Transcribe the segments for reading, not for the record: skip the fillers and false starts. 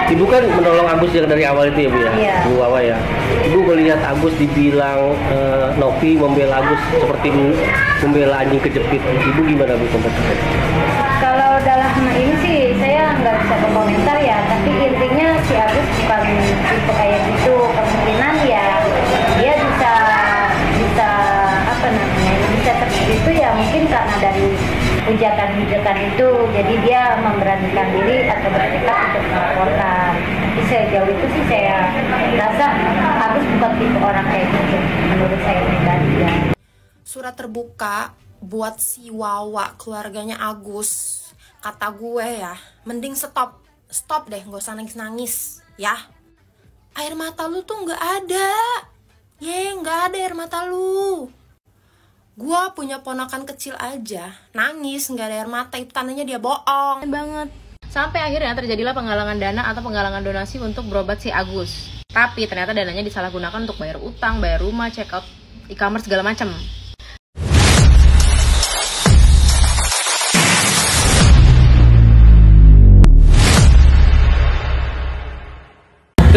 Ibu kan menolong Agus yang dari awal itu ya Bu ya? Iya. Bu Wawa ya. Ibu melihat Agus dibilang Novi membela Agus seperti membela anjing kejepit. Ibu gimana Bu komentarnya? Kalau dalam ini sih saya nggak bisa berkomentar ya, tapi intinya si Agus bukan tipe kayak gitu. Kemungkinan ya dia bisa apa namanya, bisa seperti itu ya mungkin karena dari hujatan-hujatan itu, jadi dia memberanikan diri atau bertekad untuk melaporkan. Tapi sejauh itu sih saya rasa Agus bukan tipe orang kayak gitu, menurut saya pribadi ya. Surat terbuka buat si Wawa, keluarganya Agus. Kata gue ya, mending stop deh, gak usah nangis-nangis ya. Air mata lu tuh gak ada. Gak ada air mata lu. Gue punya ponakan kecil aja nangis gak ada air mata, itu tandanya dia bohong banget. Sampai akhirnya terjadilah penggalangan dana atau penggalangan donasi untuk berobat si Agus. Tapi ternyata dananya disalahgunakan untuk bayar utang, bayar rumah, check out e-commerce segala macem.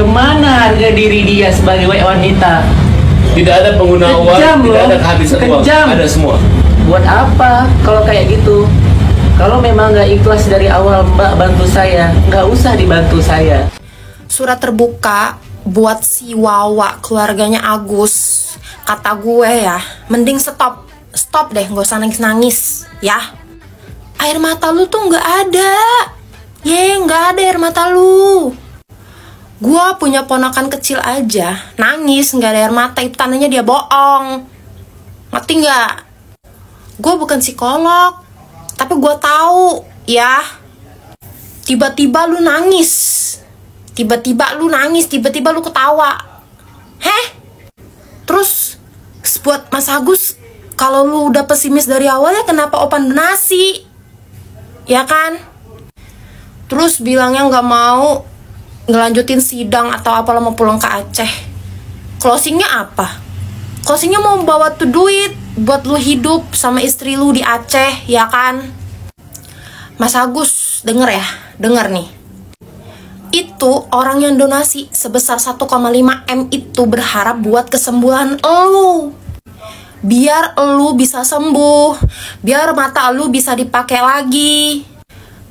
Kemana harga diri dia sebagai wanita? Tidak ada pengguna uang, tidak ada kehabisan uang, ada semua. Buat apa kalau kayak gitu? Kalau memang nggak ikhlas dari awal Mbak bantu saya, nggak usah dibantu saya. Surat terbuka buat si Wawa, keluarganya Agus. Kata gue ya, mending stop deh, gak usah nangis-nangis ya. Air mata lu tuh gak ada. Gak ada air mata lu. Gue punya ponakan kecil aja nangis gak ada air mata, itu tandanya dia bohong. Ngerti gak? Gue bukan psikolog, tapi gue tahu ya. Tiba-tiba lu nangis, tiba-tiba lu ketawa. Terus buat Mas Agus, kalau lu udah pesimis dari awalnya, kenapa open donasi? Ya kan? Terus bilangnya nggak mau ngelanjutin sidang atau apa, lo mau pulang ke Aceh. Closingnya apa? Closingnya mau bawa tuh duit buat lu hidup sama istri lu di Aceh, ya kan? Mas Agus, denger nih. Itu orang yang donasi sebesar 1,5 M itu berharap buat kesembuhan elu. Biar elu bisa sembuh, biar mata elu bisa dipakai lagi,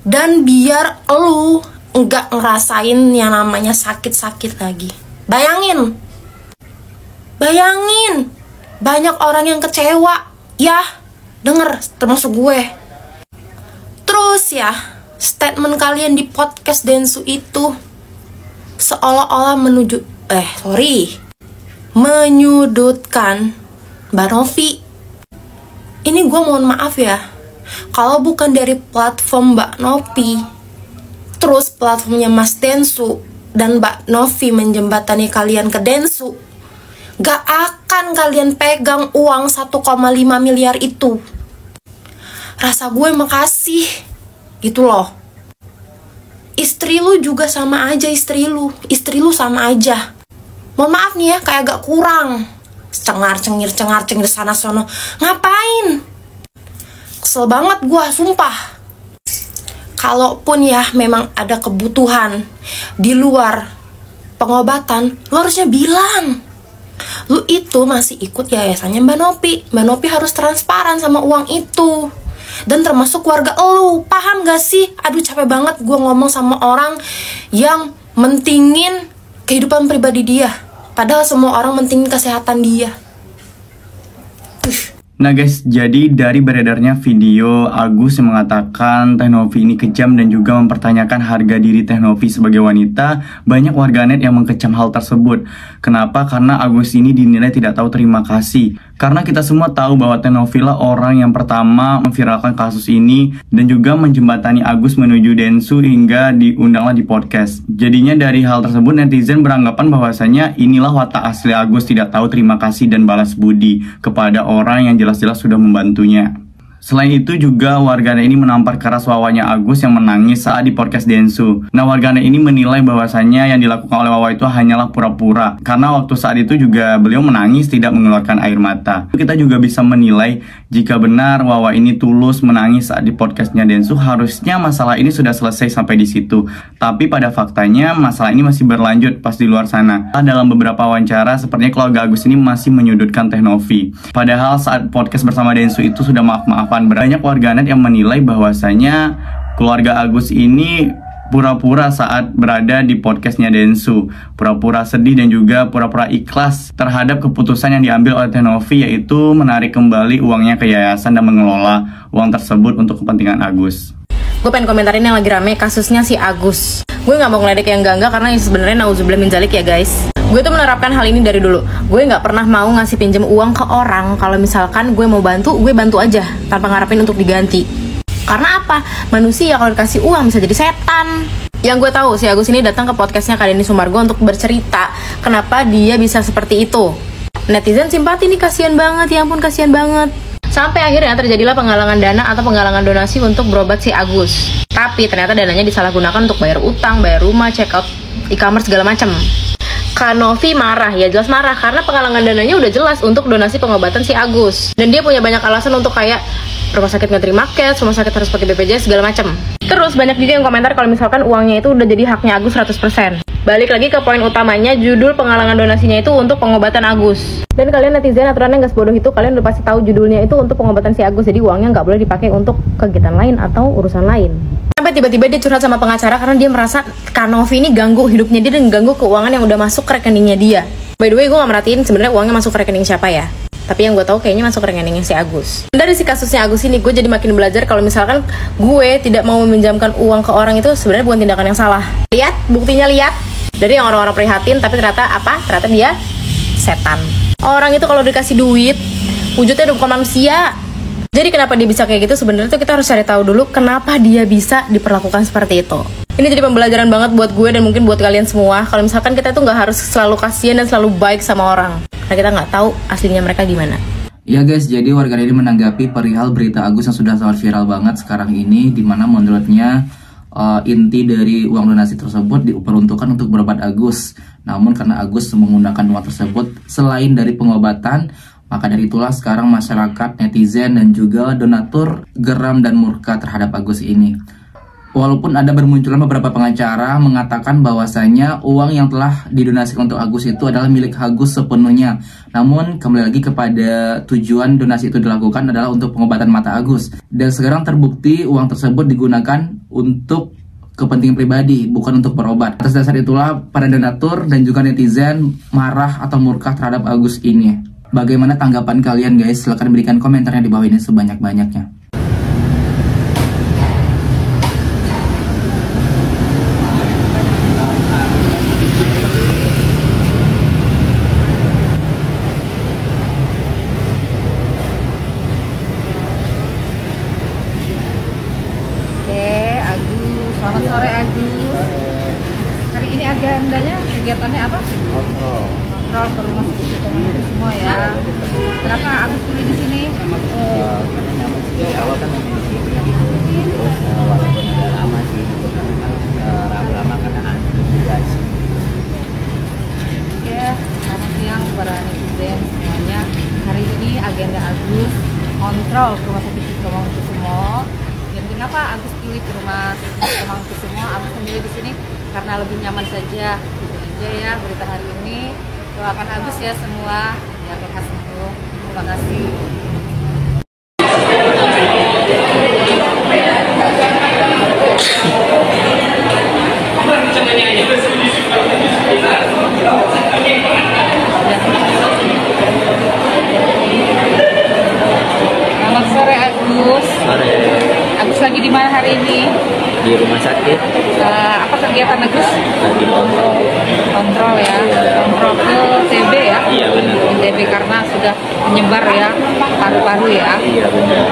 dan biar elu nggak ngerasain yang namanya sakit-sakit lagi. Bayangin, banyak orang yang kecewa, ya, denger, termasuk gue. Terus ya, statement kalian di podcast Densu itu seolah-olah menyudutkan Mbak Novi. Ini gue mohon maaf ya, kalau bukan dari platform Mbak Novi, terus platformnya Mas Densu dan Mbak Novi menjembatani kalian ke Densu, gak akan kalian pegang uang 1,5 miliar itu. Rasa gue makasih gitu loh. Istri lu juga sama aja, istri lu sama aja. Mohon maaf nih ya, kayak agak kurang. Cengar-cengir sana sono. Ngapain? Kesel banget gue, sumpah. Kalaupun ya memang ada kebutuhan di luar pengobatan, lu harusnya bilang. Lu itu masih ikut yayasannya Mbak Novi. Mbak Novi harus transparan sama uang itu. Dan termasuk keluarga elu, paham gak sih? Aduh capek banget gue ngomong sama orang yang mentingin kehidupan pribadi dia, padahal semua orang mentingin kesehatan dia. Nah guys, jadi dari beredarnya video Agus yang mengatakan Teh Novi ini kejam dan juga mempertanyakan harga diri Teh Novi sebagai wanita, banyak warganet yang mengkecam hal tersebut. Kenapa? Karena Agus ini dinilai tidak tahu terima kasih. Karena kita semua tahu bahwa Teh Novi lah orang yang pertama memviralkan kasus ini dan juga menjembatani Agus menuju Densu hingga diundanglah di podcast. Jadinya dari hal tersebut netizen beranggapan bahwasanya inilah watak asli Agus, tidak tahu terima kasih dan balas budi kepada orang yang jelas-jelas sudah membantunya. Selain itu juga warganet ini menampar keras Wawanya Agus yang menangis saat di podcast Densu. Nah, warganet ini menilai bahwasannya yang dilakukan oleh Wawa itu hanyalah pura-pura, karena waktu saat itu juga beliau menangis tidak mengeluarkan air mata. Kita juga bisa menilai jika benar Wawa ini tulus menangis saat di podcastnya Densu, harusnya masalah ini sudah selesai sampai di situ. Tapi pada faktanya masalah ini masih berlanjut pas di luar sana. Dalam beberapa wawancara sepertinya keluarga Agus ini masih menyudutkan Teh Novi. Padahal saat podcast bersama Densu itu sudah maaf-maafan. Banyak warganet yang menilai bahwasanya keluarga Agus ini pura-pura saat berada di podcastnya Densu, pura-pura sedih dan juga pura-pura ikhlas terhadap keputusan yang diambil oleh Teh Novi, yaitu menarik kembali uangnya ke yayasan dan mengelola uang tersebut untuk kepentingan Agus. Gue pengen komentarin yang lagi rame kasusnya si Agus. Gue nggak mau ngeledek yang enggak karena sebenarnya nauzubillah min dzalik ya guys. Gue tuh menerapkan hal ini dari dulu. Gue nggak pernah mau ngasih pinjem uang ke orang. Kalau misalkan gue mau bantu, gue bantu aja tanpa ngarepin untuk diganti. Karena apa? Manusia kalau dikasih uang bisa jadi setan. Yang gue tahu si Agus ini datang ke podcastnya Kak Denny Sumargo untuk bercerita kenapa dia bisa seperti itu. Netizen simpati nih, kasihan banget, ya ampun kasihan banget. Sampai akhirnya terjadilah penggalangan dana atau penggalangan donasi untuk berobat si Agus. Tapi ternyata dananya disalahgunakan untuk bayar utang, bayar rumah, check out e-commerce segala macam. Kak Novi marah, ya jelas marah karena penggalangan dananya udah jelas untuk donasi pengobatan si Agus. Dan dia punya banyak alasan untuk kayak rumah sakit nggak terima cash, rumah sakit harus pakai BPJS segala macam. Terus banyak juga yang komentar kalau misalkan uangnya itu udah jadi haknya Agus 100%. Balik lagi ke poin utamanya, judul penggalangan donasinya itu untuk pengobatan Agus. Dan kalian netizen aturannya nggak sebodoh itu, kalian udah pasti tahu judulnya itu untuk pengobatan si Agus, jadi uangnya nggak boleh dipakai untuk kegiatan lain atau urusan lain. Sampai tiba-tiba dia curhat sama pengacara karena dia merasa Kak Novi ini ganggu hidupnya dia dan ganggu keuangan yang udah masuk ke rekeningnya dia. By the way, gue gak merhatiin sebenarnya uangnya masuk ke rekening siapa ya. Tapi yang gue tahu kayaknya masuk ke rekeningnya si Agus. Dari si kasusnya Agus ini, gue jadi makin belajar kalau misalkan gue tidak mau meminjamkan uang ke orang itu sebenarnya bukan tindakan yang salah. Lihat, buktinya lihat. Dari yang orang-orang prihatin, tapi ternyata apa? Ternyata dia setan. Orang itu kalau dikasih duit, wujudnya udah bukan manusia. Jadi kenapa dia bisa kayak gitu? Sebenarnya tuh kita harus cari tahu dulu kenapa dia bisa diperlakukan seperti itu. Ini jadi pembelajaran banget buat gue dan mungkin buat kalian semua. Kalau misalkan kita tuh nggak harus selalu kasihan dan selalu baik sama orang, karena kita nggak tahu aslinya mereka gimana. Ya guys, jadi warganet ini menanggapi perihal berita Agus yang sudah sangat viral banget sekarang ini, dimana menurutnya inti dari uang donasi tersebut diperuntukkan untuk berobat Agus. Namun karena Agus menggunakan uang tersebut selain dari pengobatan, maka dari itulah sekarang masyarakat, netizen, dan juga donatur geram dan murka terhadap Agus ini. Walaupun ada bermunculan beberapa pengacara mengatakan bahwasanya uang yang telah didonasikan untuk Agus itu adalah milik Agus sepenuhnya. Namun kembali lagi kepada tujuan donasi itu dilakukan adalah untuk pengobatan mata Agus. Dan sekarang terbukti uang tersebut digunakan untuk kepentingan pribadi, bukan untuk berobat. Atas dasar itulah para donatur dan juga netizen marah atau murka terhadap Agus ini. Bagaimana tanggapan kalian guys? Silahkan berikan komentarnya di bawah ini sebanyak-banyaknya. Oke, Agus. Selamat sore Agus. Hari ini agendanya kegiatannya apa? Kontrol ke rumah sakit itu semua ya. Kenapa Agus pilih di sini? Dari awal kan di sini, terus walaupun udah lama sih, lama-lama karena antri juga sih. Oke, selamat siang para netizen semuanya. Hari ini agenda Agus kontrol ke rumah sakit Mangunkusumo. Dan kenapa Agus pilih ke rumah sakit Mangunkusumo? Agus memilih di sini karena lebih nyaman saja. Gitu aja ya berita hari ini. Doakan Agus ya semua, ya lekas sembuh. Terima kasih. Selamat sore Agus. Sore. Agus lagi di mana hari ini? Di rumah sakit. Apa kegiatan Agus? Lagi kontrol. kontrol ya, kontrol ke TB ya. Iya benar. TB karena sudah menyebar ya, paru-paru ya. Iya benar.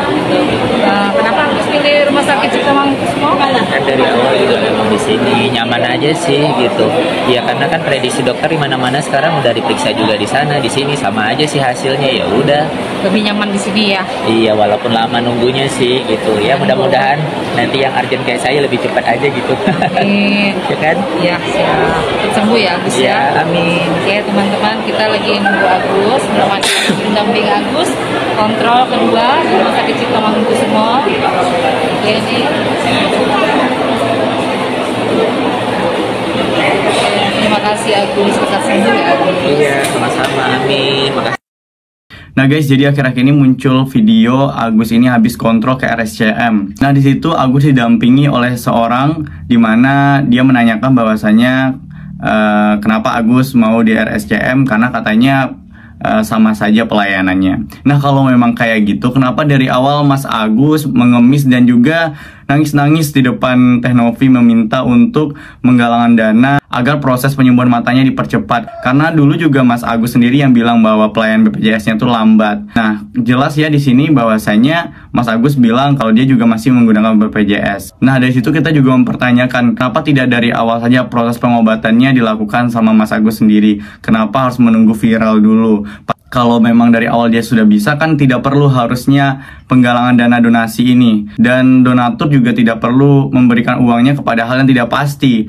Kenapa harus pilih rumah sakit Cipto Mangunkusumo? Kan dari awal juga memang di sini nyaman aja sih gitu. Ya karena kan prediksi dokter di mana-mana sekarang udah diperiksa juga di sana, di sini sama aja sih hasilnya, ya udah. Lebih nyaman di sini ya. Iya, walaupun lama nunggunya sih gitu. Ya mudah-mudahan nanti yang urgent kayak saya lebih cepat aja gitu. Ya kan? Ya, siap. Cepat sembuh ya, Agus ya. Amin. Oke, teman-teman, kita lagi nunggu Agus, menemani pendamping Agus, kontrol kedua di Rumah Sakit Cipto Mangunkusumo. Oke, ini. Terima kasih Agus, cepat sembuh ya. Iya, sama-sama. Amin. Makasih. Nah guys, jadi akhir-akhir ini muncul video Agus ini habis kontrol ke RSCM. Nah di situ Agus didampingi oleh seorang di mana dia menanyakan bahwasanya kenapa Agus mau di RSCM, karena katanya sama saja pelayanannya. Nah kalau memang kayak gitu, kenapa dari awal Mas Agus mengemis dan juga nangis-nangis di depan Teh Novi meminta untuk menggalangan dana agar proses penyembuhan matanya dipercepat? Karena dulu juga Mas Agus sendiri yang bilang bahwa pelayanan BPJS-nya itu lambat. Nah, jelas ya di sini bahwasanya Mas Agus bilang kalau dia juga masih menggunakan BPJS. Nah, dari situ kita juga mempertanyakan kenapa tidak dari awal saja proses pengobatannya dilakukan sama Mas Agus sendiri? Kenapa harus menunggu viral dulu? Kalau memang dari awal dia sudah bisa, kan tidak perlu harusnya penggalangan dana donasi ini. Dan donatur juga tidak perlu memberikan uangnya kepada hal yang tidak pasti.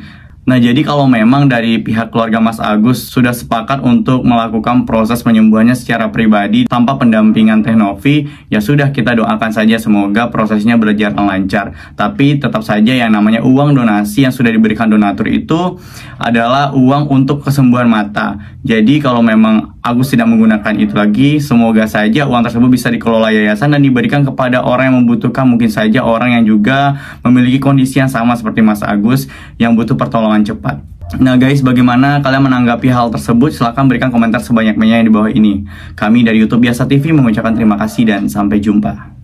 Nah, jadi kalau memang dari pihak keluarga Mas Agus sudah sepakat untuk melakukan proses penyembuhannya secara pribadi tanpa pendampingan Teh Novi, ya sudah, kita doakan saja semoga prosesnya berjalan lancar. Tapi tetap saja yang namanya uang donasi yang sudah diberikan donatur itu adalah uang untuk kesembuhan mata. Jadi kalau memang Agus tidak menggunakan itu lagi, semoga saja uang tersebut bisa dikelola yayasan dan diberikan kepada orang yang membutuhkan. Mungkin saja orang yang juga memiliki kondisi yang sama seperti Mas Agus yang butuh pertolongan cepat. Nah guys, bagaimana kalian menanggapi hal tersebut? Silahkan berikan komentar sebanyak-banyaknya di bawah ini. Kami dari YouTube Biasa TV mengucapkan terima kasih dan sampai jumpa.